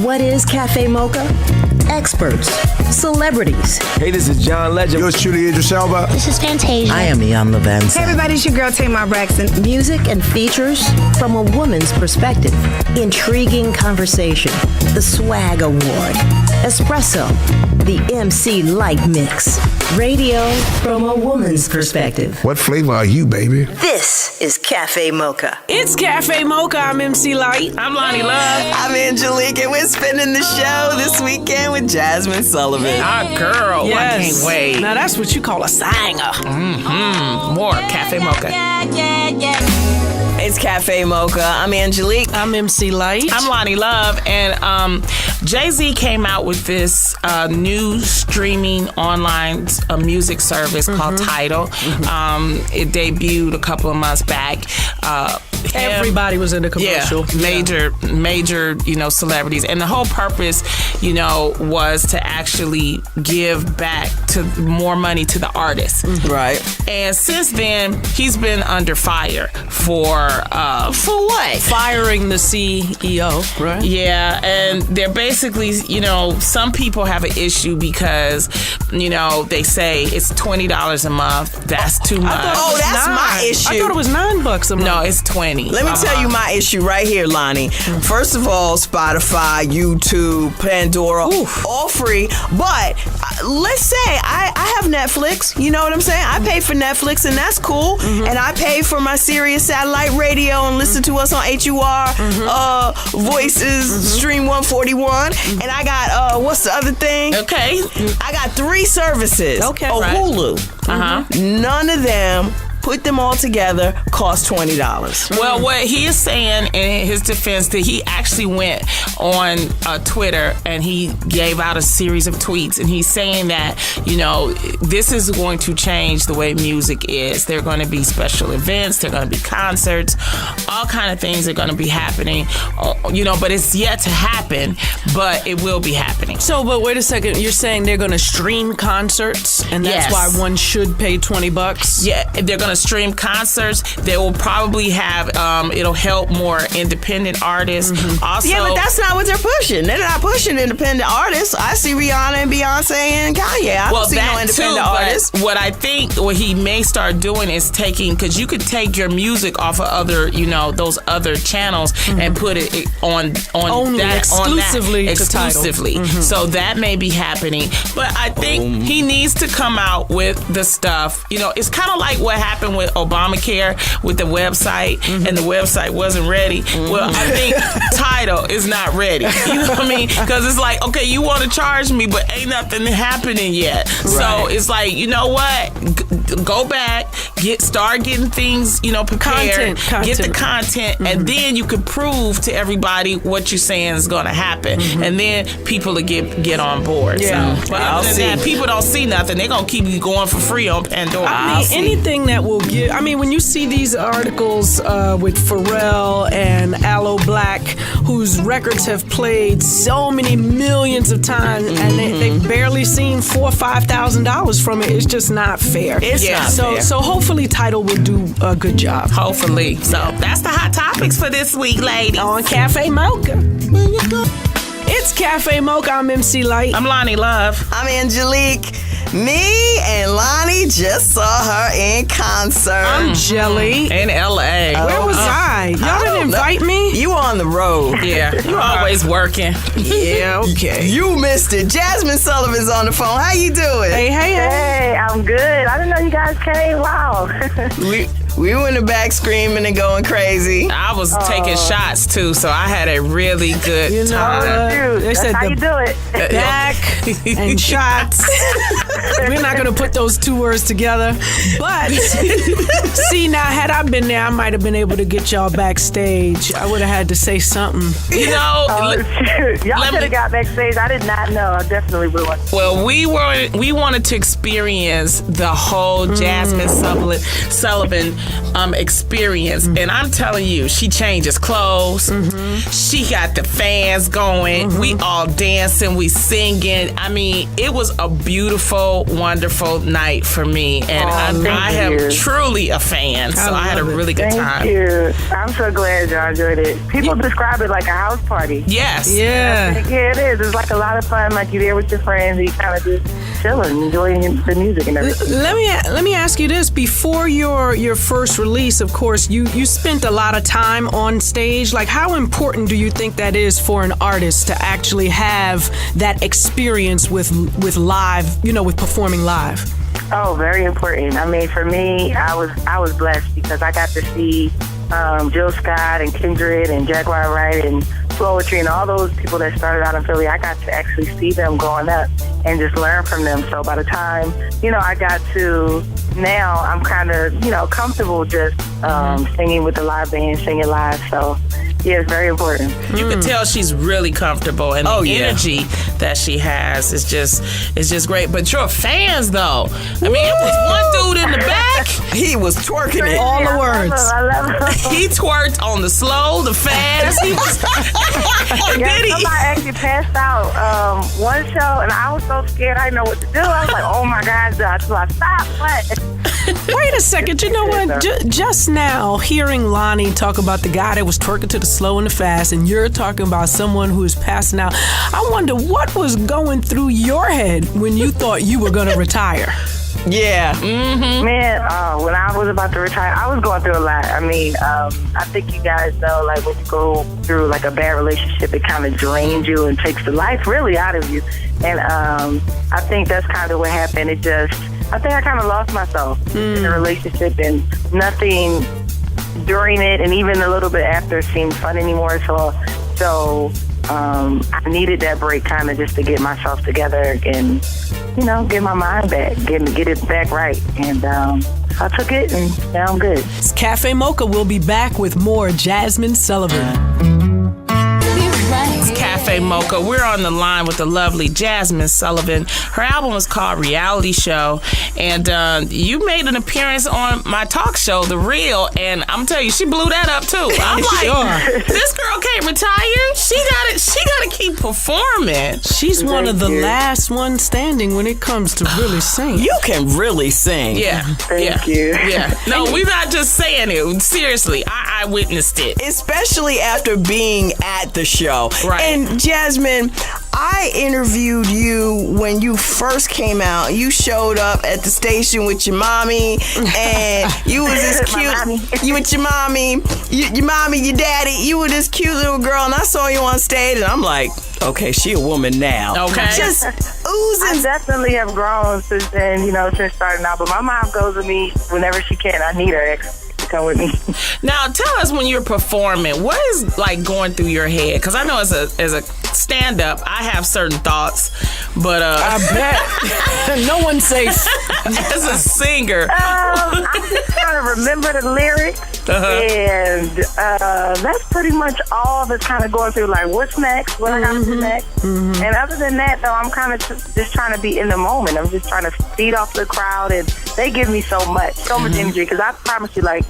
What is Cafe Mocha? Experts, celebrities. Hey, this is John Legend. Yours truly, Idris Elba. This is Fantasia. I am Leon Levinson. Hey everybody, it's your girl Tamar Braxton. Music and features from a woman's perspective. Intriguing conversation. The Swag Award. Espresso. The MC Light Mix. Radio from a woman's perspective. What flavor are you, baby? This is Cafe Mocha. It's Cafe Mocha. I'm MC Light. I'm Ltye Love. I'm Angelique, and we're spinning the show this weekend with Jazmine Sullivan. Our girl. Yes. I can't wait. Now that's what you call a singer. More Cafe Mocha. It's Cafe Mocha. I'm Angelique. I'm MC Light. I'm Ltye Love, and Jay-Z came out with this new streaming online music service called Tidal. It debuted a couple of months back. Everybody was in the commercial. Yeah, major, celebrities. And the whole purpose, was to actually give back to more money to the artists. Right. And since then, he's been under fire for what? Firing the CEO, right? Yeah, and they're basically, some people have an issue because, they say it's $20 a month. That's too much. That's my issue. I thought it was $9 a month. No, it's 20. Let me tell you my issue right here, Lonnie. First of all, Spotify, YouTube, Pandora, all free. But let's say I have Netflix. You know what I'm saying? I pay for Netflix, and that's cool. And I pay for my Sirius satellite radio and listen to us on HUR, Voices, Stream 141. And I got, what's the other thing? Okay. I got 3 services. Okay. Right. Hulu. None of them, put them all together, cost $20. Well, what he is saying in his defense, that he actually went on Twitter and he gave out a series of tweets, and he's saying that, this is going to change the way music is. There are going to be special events, there are going to be concerts, all kind of things are going to be happening, but it's yet to happen, but it will be happening. So, but wait a second, you're saying they're going to stream concerts, and that's why one should pay $20? Yeah, they're going to stream concerts. They will probably have, it'll help more independent artists. Also, yeah, but that's not what they're pushing. They're not pushing independent artists. I see Rihanna and Beyonce and Kanye. I don't see no independent artists. What I think what he may start doing is taking, because you could take your music off of other, those other channels and put it on Only that exclusively to Tidal. So that may be happening. But I think he needs to come out with the stuff. It's kind of like what happened with Obamacare with the website, and the website wasn't ready. Well, I think Tidal is not ready. You know what I mean? Because it's like, okay, you want to charge me, but ain't nothing happening yet. Right. So it's like, you know what? Go back, start getting things, prepared, content. Get the content, and then you can prove to everybody what you're saying is going to happen, and then people will get on board. Yeah. So, but other than that, people don't see nothing. They're going to keep you going for free on Pandora. I mean, anything that will give. I mean, when you see these articles with Pharrell and Aloe Black, whose records have played so many millions of times, and they've barely seen $4,000 or $5,000 from it, it's just not fair. It's not fair. So hopefully Tidal will do a good job. Hopefully. So that's the hot topics for this week, ladies. On Cafe Mocha. It's Cafe Mocha. I'm MC Light. I'm Ltye Love. I'm Angelique. Me and Lonnie just saw her in concert. I'm Jelly. In L.A. Where was I? Y'all didn't invite me? You were on the road. Yeah, you're always working. Yeah, okay. You missed it. Jazmine Sullivan's on the phone. How you doing? Hey, I'm good. I didn't know you guys came. Wow. We were in the back screaming and going crazy. I was taking shots too, so I had a really good time. They said how you do it. Back and shots. We're not going to put those two words together. But, see, now, had I been there, I might have been able to get y'all backstage. I would have had to say something. Y'all should have got backstage. I did not know. I definitely would have. Well, we wanted to experience the whole Jazmine Sullivan experience. And I'm telling you, she changes clothes. She got the fans going. We all dancing, we singing. I mean, it was a beautiful, wonderful night for me. And I am truly a fan. So I had a really good time. Thank you. I'm so glad y'all enjoyed it. People describe it like a house party. Yes. Yeah. Yeah, it is. It's like a lot of fun. Like you're there with your friends, and you kind of just chilling, enjoying the music and everything. Let me ask you this: before your first release, of course, you spent a lot of time on stage. Like, how important do you think that is for an artist to actually have that experience with live, with performing live? Oh, very important. I mean, for me, I was blessed because I got to see Jill Scott and Kindred and Jaguar Wright and Poetry and all those people that started out in Philly. I got to actually see them growing up and just learn from them. So by the time, I got to now, I'm kind of, comfortable just singing with the live band, singing live. So, yeah, it's very important. You can tell she's really comfortable, and the energy that she has is just great. But your fans, though, I mean, it was one dude in the back. He was twerking it. All the words. I love him. He twerked on the slow, the fast. He was. And then Somebody actually passed out one show, and I was so scared. I didn't know what to do. I was like, "Oh my God!" So I stopped. What? Wait a second. You know what? Just now, hearing Loni talk about the guy that was twerking to the slow and the fast, and you're talking about someone who is passing out, I wonder what was going through your head when you thought you were going to retire. Yeah. Man, when I was about to retire, I was going through a lot. I mean, I think you guys know, like, when you go through, like, a bad relationship, it kind of drains you and takes the life really out of you. And I think that's kind of what happened. I think I kind of lost myself in the relationship, and nothing during it and even a little bit after seemed fun anymore. So I needed that break kind of just to get myself together and, get my mind back, get it back right. And I took it, and now I'm good. Cafe Mocha will be back with more Jazmine Sullivan. It's Cafe Mocha. We're on the line with the lovely Jazmine Sullivan. Her album is called Reality Show, and you made an appearance on my talk show, The Real, and I'm telling you, she blew that up too. I'm like, this girl can't retire. She got to keep performing. She's one of the last ones standing when it comes to really singing. You can really sing. Yeah. Thank you. Yeah. No, we're not just saying it. Seriously, I witnessed it. Especially after being at the show. Right. And Jazmine, I interviewed you when you first came out. You showed up at the station with your mommy, and you was this cute. You with your mommy, your mommy, your daddy. You were this cute little girl, and I saw you on stage, and I'm like, okay, she a woman now. Okay. Just oozing. I definitely have grown since then, since starting out. But my mom goes with me whenever she can. I need her to come with me. Now, tell us when you're performing, what is like going through your head? Because I know as a stand-up, I have certain thoughts, but I bet no one's safe. As a singer, I'm just trying to remember the lyrics, and that's pretty much all that's kind of going through. Like, what's next? What I got to do next? And other than that, though, I'm kind of just trying to be in the moment. I'm just trying to feed off the crowd, and they give me so much energy. Because I promise you, like,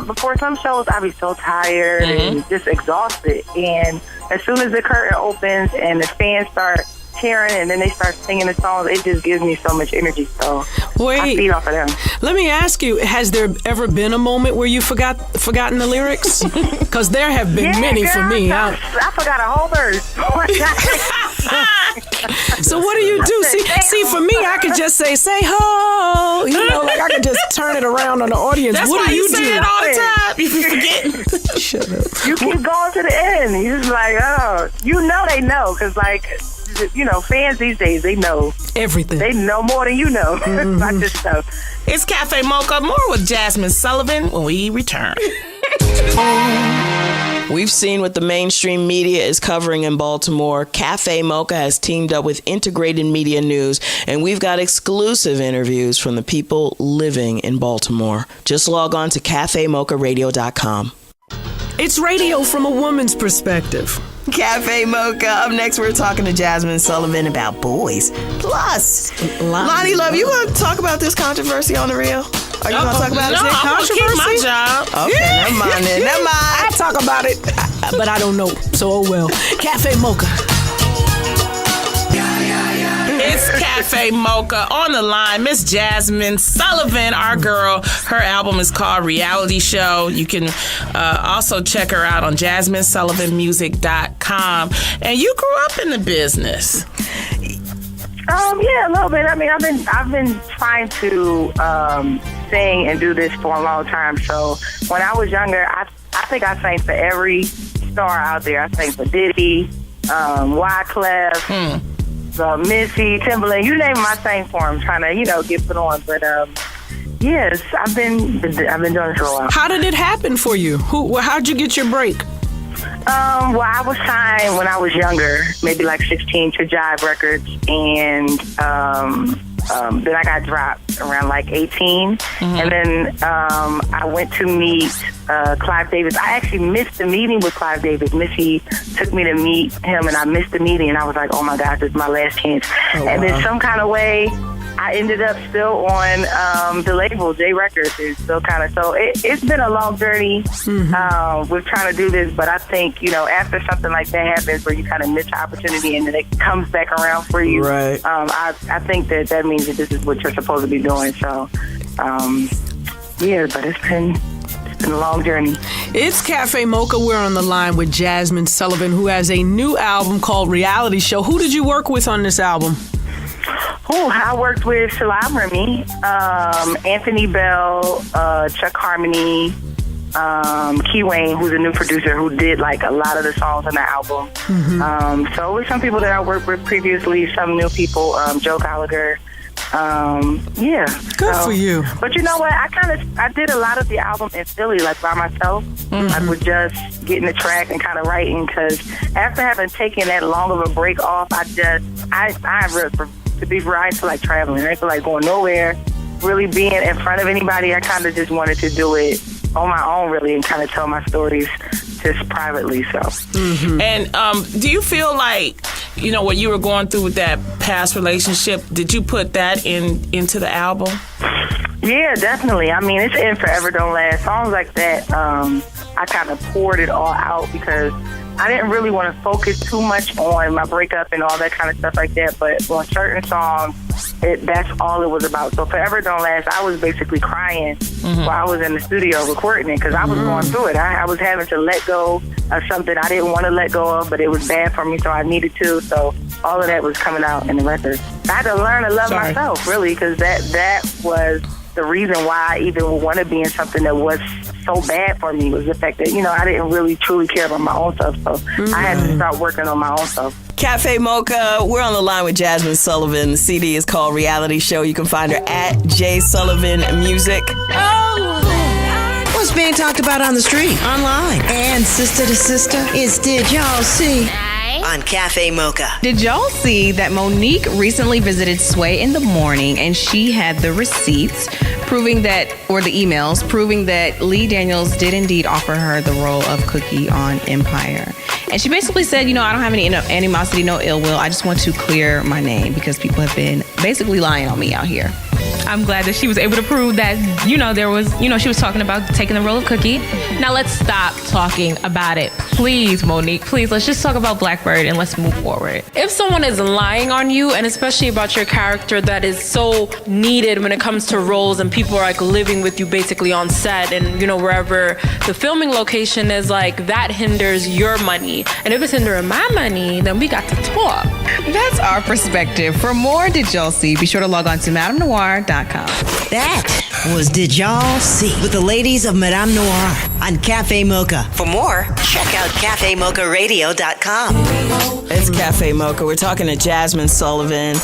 before some shows, I'd be so tired and just exhausted. And as soon as the curtain opens and the fans start cheering and then they start singing the songs, it just gives me so much energy. So I feed off of them. Let me ask you, has there ever been a moment where you forgotten the lyrics? Because there have been many for me. I forgot a whole verse. So what do you do? See, for me, I could just say ho. Like I could just turn it around on the audience. That's what why do you say do? it all the time. You forget. Shut up. You keep going to the end. You're just like, they know. Because, like, fans these days, they know everything. They know more than you know about this stuff. It's Cafe Mocha. More with Jazmine Sullivan when we return. We've seen what the mainstream media is covering in Baltimore. Cafe Mocha has teamed up with Integrated Media News, and we've got exclusive interviews from the people living in Baltimore. Just log on to cafemocharadio.com. It's radio from a woman's perspective. Cafe Mocha. Up next, we're talking to Jazmine Sullivan about boys. Plus, Loni Love, you want to talk about this controversy on The Real? Are you gonna talk about it? No, I'm gonna keep my job. Okay, never mind then. Never mind. I talk about it, but I don't know. So oh well. Cafe Mocha. It's Cafe Mocha on the line. Miss Jazmine Sullivan, our girl. Her album is called Reality Show. You can also check her out on JazmineSullivanMusic.com. And you grew up in the business. Yeah, a little bit. I mean, I've been trying to sing and do this for a long time. So when I was younger, I think I sang for every star out there. I sang for Diddy, Wyclef, Missy, Timberlake. You name them, I sang for them, trying to get put on. But yes, I've been doing this for a while. How did it happen for you? How'd you get your break? Well, I was signed when I was younger, maybe like 16, to Jive Records, and then I got dropped around like 18, and then I went to meet Clive Davis. I actually missed the meeting with Clive Davis. Missy took me to meet him, and I missed the meeting, and I was like, oh my gosh, this is my last chance. And then some kind of way, I ended up still on the label, J Records. Is still kind of, so it's been a long journey with trying to do this, but I think, after something like that happens where you kind of miss the opportunity and then it comes back around for you, right. I think that means that this is what you're supposed to be doing. So, yeah, but it's been a long journey. It's Cafe Mocha. We're on the line with Jazmine Sullivan, who has a new album called Reality Show. Who did you work with on this album? I worked with Shalab Remy, Anthony Bell, Chuck Harmony, Key Wayne, who's a new producer who did like a lot of the songs on the album. So with some people that I worked with previously, some new people, Joe Gallagher. Yeah. Good for you. But you know what? I did a lot of the album in Philly, like by myself. I would just get in the track and kind of writing, because after having taken that long of a break off, I to be right to like traveling. I feel like going nowhere, really being in front of anybody. I kind of just wanted to do it on my own, really, and kind of tell my stories just privately. So, And do you feel like, what you were going through with that past relationship, did you put that into the album? Yeah, definitely. I mean, it's in Forever Don't Last. Songs like that, I kind of poured it all out because I didn't really want to focus too much on my breakup and all that kind of stuff like that. But on certain songs, that's all it was about. So Forever Don't Last, I was basically crying while I was in the studio recording it, because I was going through it. I was having to let go of something I didn't want to let go of, but it was bad for me, so I needed to. So all of that was coming out in the record. I had to learn to love myself, really, because that was the reason why I even want to be in something that was so bad for me, was the fact that, I didn't really truly care about my own self. So I had to start working on my own self. Cafe Mocha, we're on the line with Jazmine Sullivan. The CD is called Reality Show. You can find her at J Sullivan Music. What's being talked about on the street, online, and sister to sister? It's Did Y'all See? On Cafe Mocha. Did y'all see that Monique recently visited Sway in the morning, and she had the receipts proving that, or the emails proving that Lee Daniels did indeed offer her the role of Cookie on Empire. And she basically said, I don't have any animosity, no ill will. I just want to clear my name because people have been basically lying on me out here. I'm glad that she was able to prove that, there was, she was talking about taking the role of Cookie. Now let's stop talking about it. Please, Monique, please, let's just talk about Blackbird and let's move forward. If someone is lying on you, and especially about your character that is so needed when it comes to roles, and people are like living with you basically on set and, wherever the filming location is, like, that hinders your money. And if it's hindering my money, then we got to talk. That's our perspective. For more Did Y'all See, be sure to log on to MadameNoir.com. That was Did Y'all See with the ladies of Madame Noir on Cafe Mocha. For more, check out CafeMochaRadio.com. It's Cafe Mocha. We're talking to Jazmine Sullivan.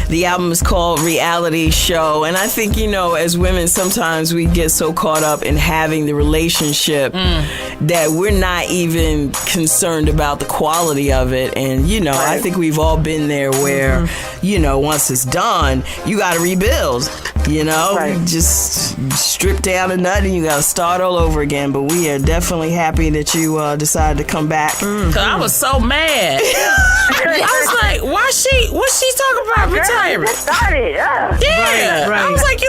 The album is called Reality Show. And I think, as women, sometimes we get so caught up in having the relationship that we're not even concerned about the quality of it. And, I think we've all been there where, once it's done, you got to rebuild. You know, Right. just strip down to nothing. You got to start all over again. But we are definitely happy that you decided to come back. Cause I was so mad. I was like, what's she talking about retirement? Just started. Yeah. Yeah, Right. I was like,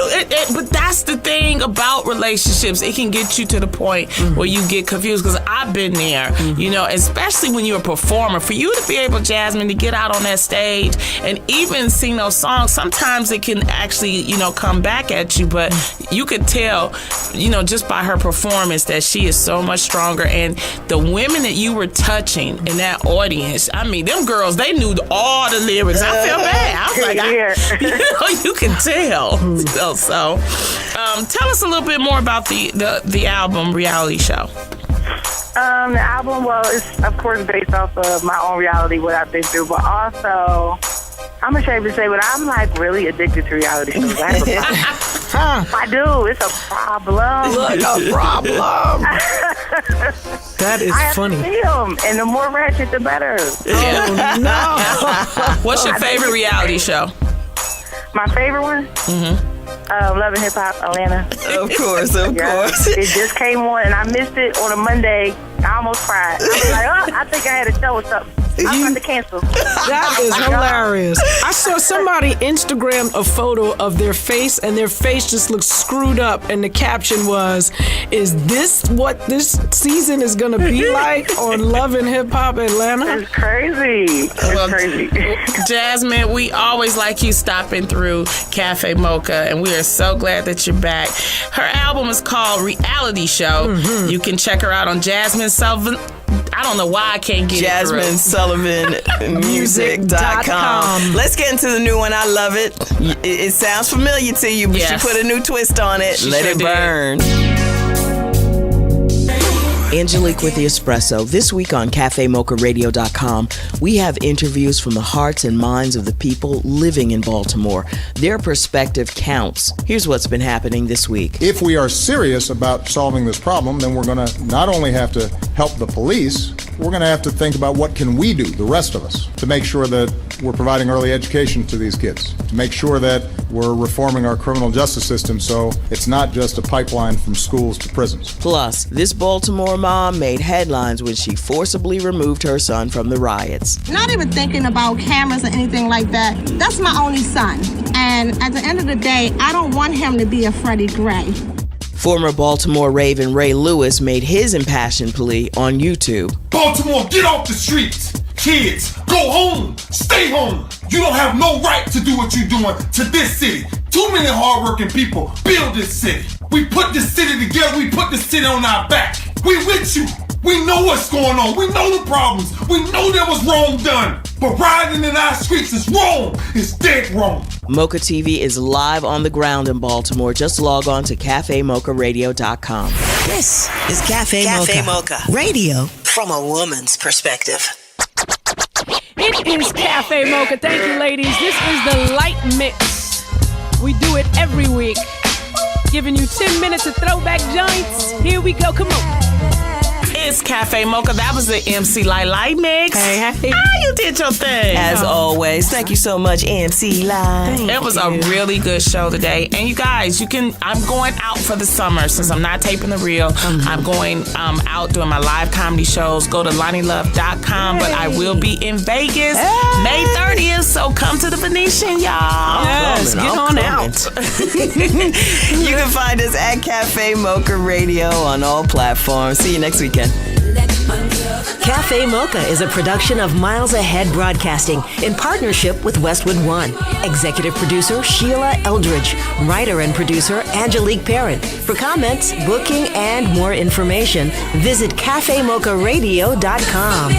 but that's the thing about relationships. It can get you to the point where you get confused. Because I've been there, you know, especially when you're a performer. For you to be able, Jazmine, to get out on that stage and even sing those songs, sometimes it can actually, you know, come back at you. But you could tell, you know, just by her performance that she is so much stronger. And the women that you were touching in that audience, I mean, them girls, they knew all the lyrics. I feel bad. I was like, you know, you can tell. So, tell us a little bit more about the album Reality Show. The album, well, it's of course based off of my own reality, what I've been through, but also, I'm ashamed to say, but I'm like really addicted to reality shows. I have a problem. I do. It's a problem. Look, a problem. That is I have funny. to see them, and the more ratchet, the better. Oh, no. What's your favorite reality show? My favorite one? Love and Hip Hop, Atlanta. Of course, of course. It just came on, and I missed it on a Monday. I almost cried. I was like, oh, I think I had a show or something. I'm going to cancel. That is hilarious. I saw somebody Instagram a photo of their face, and their face just looks screwed up, and the caption was, "Is this what this season is going to be like on Love and Hip Hop Atlanta?" It's crazy. It's crazy. Jazmine, we always like you stopping through Cafe Mocha, and we are so glad that you're back. Her album is called Reality Show. You can check her out on Jazmine Sullivan. I don't know why I can't get Jazmine Sullivan music.com. Let's get into the new one. I love it. It sounds familiar to you, but Yes. she put a new twist on it. She Let sure it did. burn. Angelique with the Espresso. This week on CafeMochaRadio.com, we have interviews from the hearts and minds of the people living in Baltimore. Their perspective counts. Here's what's been happening this week. If we are serious about solving this problem, then we're going to not only have to help the police, we're going to have to think about what can we do, the rest of us, to make sure that we're providing early education to these kids, to make sure that we're reforming our criminal justice system so it's not just a pipeline from schools to prisons. Plus, this Baltimore mom made headlines when she forcibly removed her son from the riots. Not even thinking about cameras or anything like that. That's my only son. And at the end of the day, I don't want him to be a Freddie Gray. Former Baltimore Raven Ray Lewis made his impassioned plea on YouTube. Baltimore, get off the streets. Kids, go home. Stay home. You don't have no right to do what you're doing to this city. Too many hardworking people build this city. We put this city together. We put this city on our back. We with you. We know what's going on. We know the problems. We know there was wrong done. But riding in our streets is wrong. It's dead wrong. Mocha TV is live on the ground in Baltimore. Just log on to CafeMochaRadio.com. This is Cafe Mocha. Radio from a woman's perspective. It is Cafe Mocha. Thank you, ladies. This is the Light Mix. We do it every week. Giving you 10 minutes of throwback joints. Here we go. Come on. It's Cafe Mocha. That was the MC Light Mix. Hey. You did your thing. As always, thank you so much, MC Live. It was a really good show today. And you guys, I'm going out for the summer since I'm not taping the reel. I'm going out doing my live comedy shows. Go to LonnieLove.com. But I will be in Vegas May 30th. So come to the Venetian, y'all. Yes, get on out. You can find us at Cafe Mocha Radio on all platforms. See you next weekend. Cafe Mocha is a production of Miles Ahead Broadcasting in partnership with Westwood One. Executive producer Sheila Eldridge. Writer and producer Angelique Parent. For comments, booking, and more information, visit CafeMochaRadio.com.